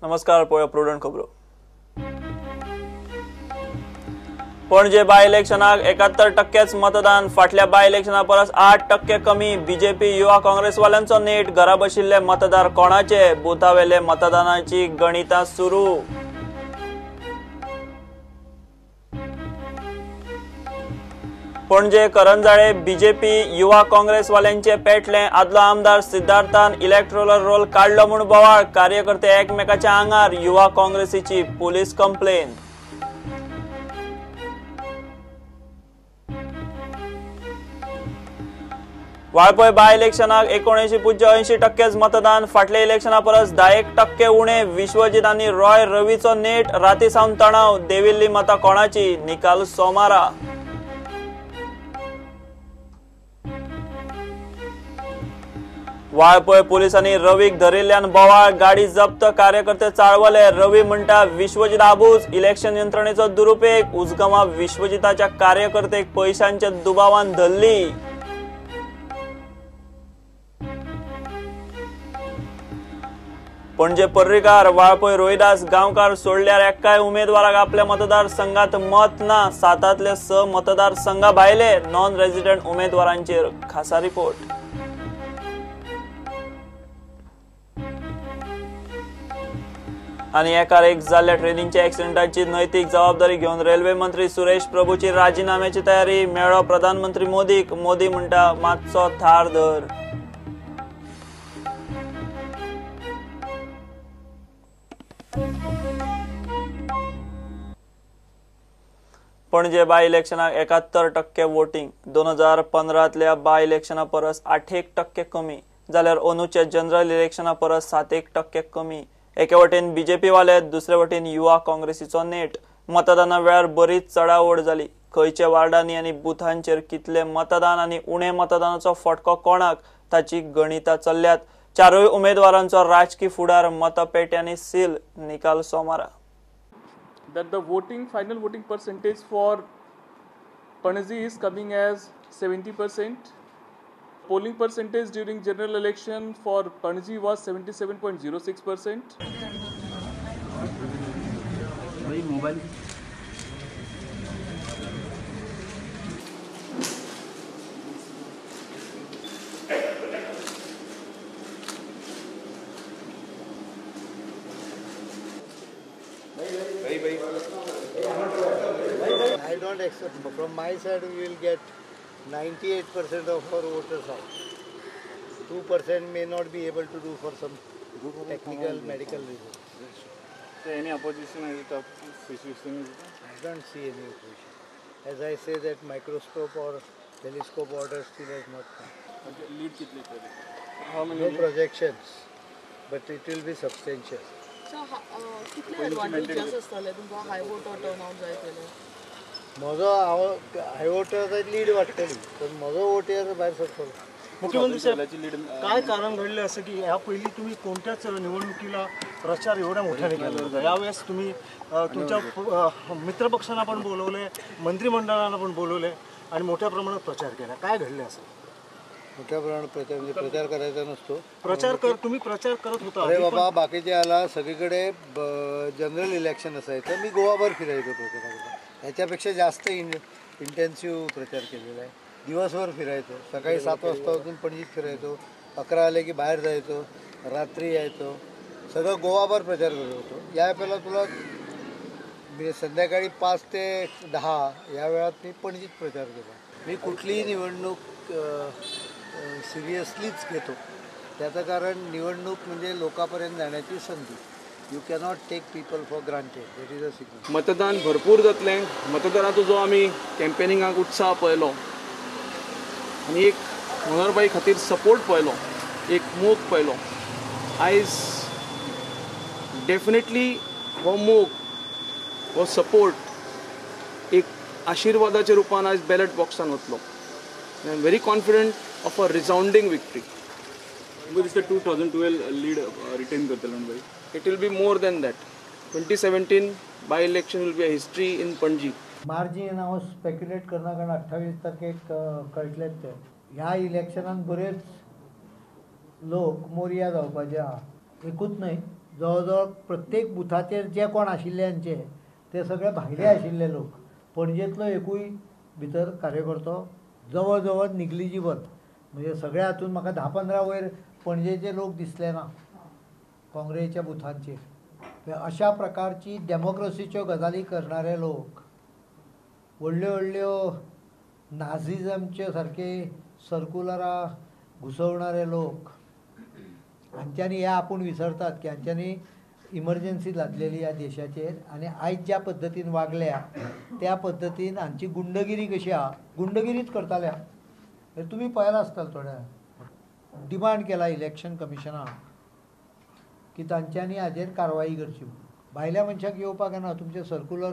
नमस्कार, पळय प्रुडंट खबरो. पणजे बाय इलेक्शनाक 71% मतदान. फाटल्या बाय इलेक्शना परस 8% कमी. बीजेपी युवा काँग्रेसवाल्यांचो नेट. घरा बशिल्ले मतदार कोणाचे? बुथावेले मतदानाची गणितां सुरू. पणजे करंजाळे बीजेपी युवा काँग्रेसवाल्यांचे पेटले. आदलो आमदार सिद्धार्थान इलेक्ट्रोल रोल काढलो म्हूण बोवाळ. कार्यकर्ते एकमेकाच्या आंगार. युवा काँग्रेसीची पुलीस कंप्लेन. वाळपय बाय इलेक्शनाक 79.80% मतदान. फाटल्या इलेक्शना परस 10% उणे. विश्वजीत आनी रॉय रवीचो नेट. राती सावन तणाव. देविल्ली मतां कोणाची? निकाल सोमारा. वाळपय पुलिसांनी रवीक धरिल्ल्यान बोवाळ. गाडी जप्त. कार्यकर्ते चाळवले. रवी म्हणटा विश्वजीत आबूज. इलेक्शन यंत्रणेचो दुरुपेग. उजगांवा विश्वजिताच्या कार्यकर्तेक पैशांच्या दुबावान धरली. पणजे पर्रीकार. वाळपय रोहिदास गांवकार सोडल्यार एक्काय उमेदवाराक आपल्या मतदारसंघात मत ना. 7तले 6 मतदारसंघा भायले. नॉन रेजिडेंट उमेदवारांचेर खासा रिपोर्ट. आणि एकार एक जाल्ल्या ट्रेनीच्या ऍक्सिडेंटाची नैतीक जबाबदारी घेऊन रेल्वे मंत्री सुरेश प्रभूची राजीनाम्याची तयारी. मेळ्ळो प्रधानमंत्री मोदीक. मोदी म्हणटा मातसो थार धर. पणजे बाय इलेक्शनाक 71% वोटिंग. 2015तल्या बाय इलेक्शना परस 8% कमी. जाल्यार अंदूच्या जनरल इलेक्शना परस 7% कमी. एके वटेन बीजेपी वाले, दुसरे वटेन युवा काँग्रेसीचो नेट. मतदाना वेळार बरीच चढाओड जाली. खंयचे वार्डांनी आनी बुथांचेर कितले मतदान आनी उणे मतदानाचो फटको कोणाक ताची गणितां चल्ल्यात. चारूय उमेदवारांचो राजकी फुडार मतपेट्यांनी सील. निकाल सोमारा. That the final voting percentage for Panaji is coming as 70%. Polling percentage during general election for Panaji was 77.06%. Mobile. I don't accept. From my side, we will get 98% of our voters out. 2% may not be able to do for some technical, medical reasons. So any opposition is it up situation? I don't see any opposition. As I say that microscope or telescope order still has not come. Lead kitli kare? How many? No projections, but it will be substantial. So, कितले advantages असतले तुमकां हाय voter turnout जाय केले? म्हजो हाय voter lead वाडटली पण म्हजो vote यार भायर सरतलो. मुख्यमंत्री साहेब, काय कारण घडले असं की या पहिली तुम्ही कोणत्याच निवडणुकीला प्रचार एवढ्या मोठ्याने केला होता? यावेळेस तुम्ही तुमच्या मित्रपक्षांना पण बोलवले, मंत्रिमंडळाला पण बोलवले आणि मोठ्या प्रमाणात प्रचार केला. काय घडले असं? मोठ्या प्रमाणात प्रचार करायचा नसतो. तुम्ही प्रचार करत होता. अरे बाबा, बाकीचे आला सगळीकडे जनरल इलेक्शन असायचं. मी गोवाभर फिरायचो प्रचाराला. याच्यापेक्षा जास्त इंटेन्सिव्ह प्रचार केलेला आहे. दिवसभर फिरायचो. सकाळी 7 वाजता उठून पणजीत फिरायचो. 11 आले की बाहेर जायचो. रात्री यायचो. सगळं गोवाभर प्रचार करत होतो. या वेळेला तुला संध्याकाळी 5 ते 10 या वेळात मी पणजीत प्रचार केला. मी कुठलीही निवडणूक सिरियसलीच घेतो. त्याचं कारण निवडणूक म्हणजे लोकांपर्यंत जाण्याची संधी. You cannot take people for granted. That is a signal. मतदान भरपूर जातलें. मतदानाचो जो आमी कॅम्पेनिंगाक उत्साह पळयलो आनी एक मनोहरबाई खातीर सपोर्ट पळयलो, एक मोग पळयलो. आयज डेफिनेटली हो मोग, हो सपोर्ट एक आशिर्वादाच्या रुपान आयज बॅलेट बॉक्सान वतलो. I am very confident of a resounding victory. What is the 2012 lead retain करतलो भाई? It will be more than that. 2017 by election will be a history in Panji. Margin हांव स्पेक्युलेट करना कारण 28 तारखेक कळटलेच ते. ह्या इलेक्शनान बरेच लोक मोरया जावपाचे आहा. एकूच न्हय, जवळजवळ प्रत्येक बुथाचेर जे कोण आशिल्ल्यांचे ते सगळे भायले आशिल्ले लोक. पणजेंतलो एकूय भितर कार्यकर्तो जवळ जवळ निग्लिजिबल, म्हणजे सगळ्या हातून म्हाका 10-15 वयर पणजेचे लोक दिसले ना काँग्रेसच्या बुथांचेर. अशा प्रकारची डेमोक्रेसीच्यो गजाली करणारे लोक, व्हडल्यो व्हडल्यो नाझिझमचे सारके सर्क्युलरां घुसवणारे लोक, हांच्यांनी हे आपूण विसरतात की हांच्यांनी इमर्जन्सी लादलेली ह्या देशाचेर. आनी आयज ज्या पद्दतीन वागल्या त्या पद्दतीन हांची गुंडगिरी कशी आहा, गुंडगिरीच करताल्या. तुमी पळयलां आसतलें थोड्या डिमांड केला इलेक्शन कमिशनाक की तांच्यांनी हाजेर कारवाई करची. भायल्या मनशाक येवपाक येना. तुमचे सर्क्युलर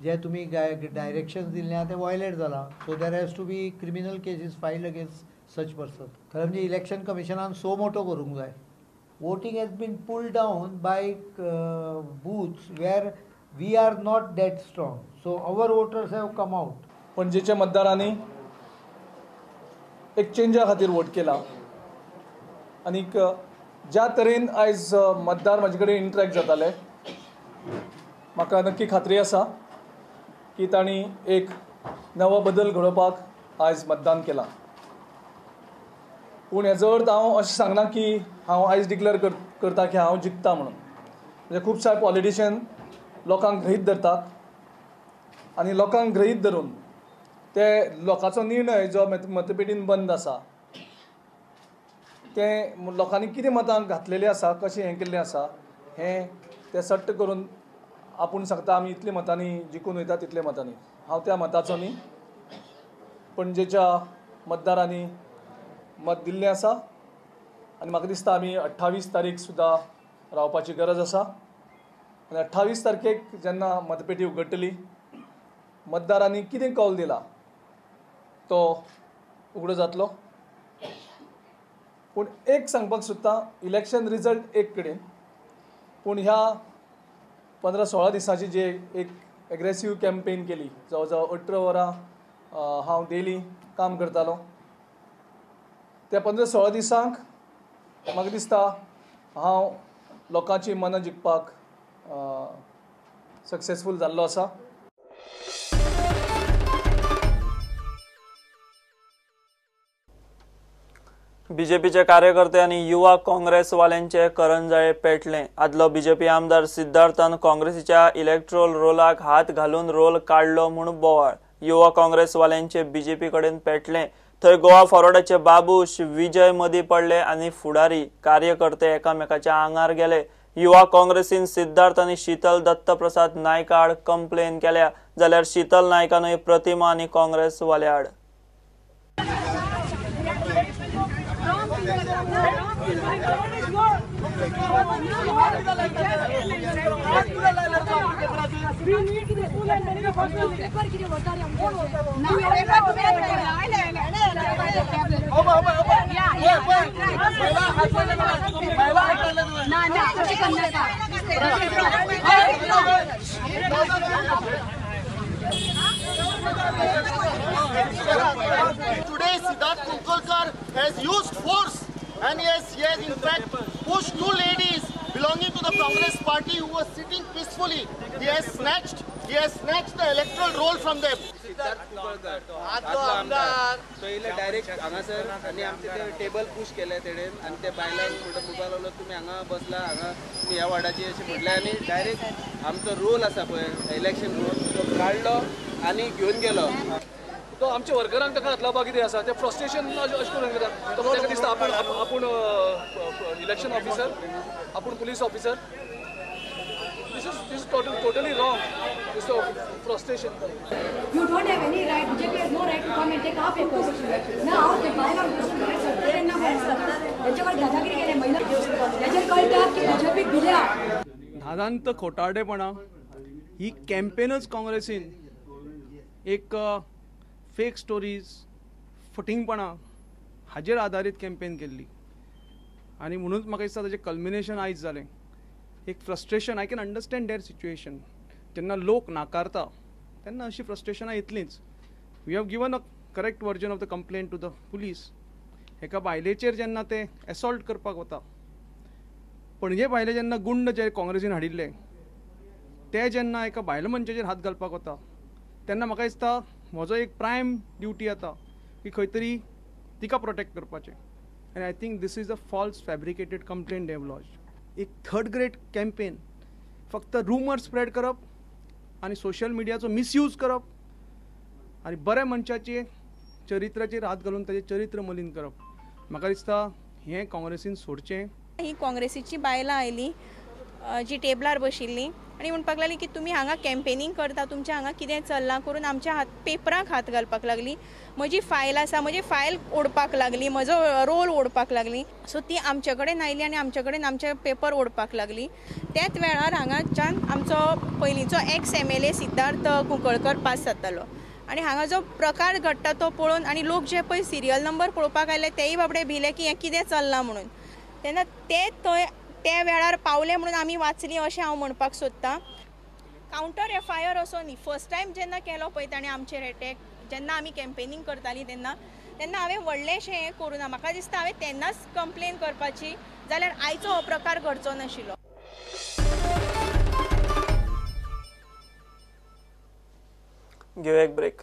जे तुमी डायरेक्शन्स दिल्ले आहा ते वायलेट जाला. So there has to be criminal cases filed against such person. खरें म्हणजे इलेक्शन कमिशनान सो मोठो करूंक जाय. Voting has been pulled down by booths where we are not that strong. So our voters have come out. पणजेच्या मतदारांनी एक चेंजा खातीर वोट केला. आनीक ज्या तरेन आयज मतदार म्हाजे कडेन इंटरॅक्ट जाताले, म्हाका नक्की खात्री आसा की तांणी एक नवो बदल घडोवपाक आयज मतदान केलां. पूण हेजो अर्थ हांव अशें सांगना की हांव आयज डिक्लेअर करता की हांव जिखता म्हणून. म्हणजे खूब सारे पॉलिटिशियन लोकांक गृहीत धरतात आनी लोकांक गृहीत धरून ते लोकांचो निर्णय जो मतपेटीन बंद आसा ते लोकांनी कितें मतां घातलेली आसा, कशें हें केल्लें आसा हें ते सट्ट करून आपूण सांगता आमी इतले मतांनी जिखून वयता तितले मतांनी. हांव त्या मताचो न्ही, पणजेच्या मतदारांनी मत दिल्लें आसा. आनी म्हाका दिसता आमी 28 तारीख सुद्दां रावपाची गरज आसा. आनी 28 तारखेक जेन्ना मतपेटी उगडटली, मतदारांनी कितें कौल दिला तो उगडो जातलो. पूण एक सांगपाक सोदतां, इलेक्शन रिजल्ट एक कडेन, पूण ह्या 15-16 दिसांची जे एक एग्रेसीव कॅम्पेन केली, जवळ जवळ 18 वरां हांव डेली काम करतालो, त्या 15-16 दिसांक म्हाका दिसता हांव लोकांची मनां जिखपाक सक्सेसफूल जाल्लो आसा. बीजेपीचे कार्यकर्ते आणि युवा काँग्रेसवाल्यांचे करंजाळे पेटले. आदलो बीजेपी आमदार सिद्धार्थान काँग्रेसीच्या इलेक्ट्रोल रोलाक हात घालून रोल काढलो म्हणून बोवाळ. युवा काँग्रेसवाल्यांचे बीजेपी कडेन पेटले. थंय गोवा फॉरवर्डाचे बाबूश, विजय मदीं पडले आनी फुडारी कार्यकर्ते एकामेकाच्या आंगार गेले. युवा काँग्रेसीन सिद्धार्थ आनी शीतल दत्तप्रसाद नायका आड कंप्लेन केल्या, जाल्यार शीतल नायकानूय प्रतिमा आनी काँग्रेसवाले आड. Today Siddharth Kunkalkar has used force and he has in fact pushed two ladies belonging to the Congress party who were sitting peacefully. He has snatched the electoral roll from them. Siddharth Kunkalkar आमदार तो इले direct हांगासर आनी आमचे ते table push केले तेडेन आनी ते बायलांक म्हणटा मुखार लागलो तुमी हांगा बसला, हांगा तुमी ह्या वार्डाची अशें म्हटलें आनी डायरेक्ट आमचो रोल आसा पळय इलेक्शन रोल तो काडलो आनी घेवन गेलो. तो आमच्या वर्करांक ताका हात लावपाक कितें आसा, ते फ्रस्ट्रेशन अशें करून घेता. तो ताका दिसता आपूण इलेक्शन ऑफिसर, आपूण police officer. This is totally wrong. This is frustration. You don't have any right. BJP has no right to come and take our papers. Now the bylaw त्याच्यावर दादागिरी केली महिला त्याच्यावर कळतात की बीजेपी भिल्या. धादांत खोटारडेपणा ही कॅम्पेनच काँग्रेसीन एक फेक स्टोरीज, फटिंगपणा हाजेर आधारीत कॅम्पेन केल्ली आनी म्हणूनच म्हाका दिसता ताचें कल्मिनेशन आयज जालें. एक frustration. I can understand their situation. जेन्ना लोक नाकारता तेन्ना अशी फ्रस्ट्रेशनां येतलींच. We have given a correct version of the complaint to the police. एका बायलेचेर जेन्ना ते एसॉल्ट करपाक वता पणजे भायले जेन्ना गुंड जे काँग्रेसीन हाडिल्ले ते जेन्ना एका बायला मनशाचेर हात घालपाक वता तेन्ना म्हाका दिसता म्हजो एक प्रायम ड्युटी आतां की खंय तरी तिका प्रोटेक्ट करपाचें. And I think this is a false fabricated complaint they have lodged. एक थर्ड ग्रेड कॅम्पेन फक्त रुमर स्प्रेड करप आनी सोशल मिडियाचो मिसयूज करप आनी बऱ्या मनशाचे चरित्राचेर हात घालून ताचें चरित्र मलीन करप. म्हाका दिसता हें काँग्रेसीन सोडचें. ही काँग्रेसीची बायलां आयलीं जी टेबलार बशिल्लीं आनी म्हणपाक लागलीं की तुमी हांगा कॅम्पेनींग करता तुमचें हांगा कितें चल्लां करून आमच्या पेपराक हात घालपाक लागलीं. म्हजी फायल आसा म्हजी फायल ओडपाक लागली म्हजो रोल ओडपाक लागली. सो ती आमचे कडेन आयली आनी आमचे कडेन आमचे पेपर ओडपाक लागली. त्याच वेळार हांगाच्यान आमचो पयलींचो x MLA Siddharth Kunkalkar pass जातालो आनी हांगा जो प्रकार घडटा तो पळोवन आनी लोक जे पळय सिरियल नंबर पळोवपाक आयले तेय बाबडे भिले की हें कितें चल्लां म्हणून. तेन्ना ते थंय त्या वेळार पावले म्हणून आमी वाचली अशें हांव म्हणपाक सोदतां. कावंटर FIR असो न्ही. फर्स्ट टायम जेन्ना केलो पळय ताणें आमचेर एटॅक जेन्ना आमी कॅम्पेनींग करतालीं तेन्ना हांवें व्हडलेशें हें करूं ना. म्हाका दिसता हांवें तेन्नाच कंप्लेन करपाची जाल्यार आयचो हो प्रकार घडचो नाशिल्लो. घेऊ एक ब्रेक.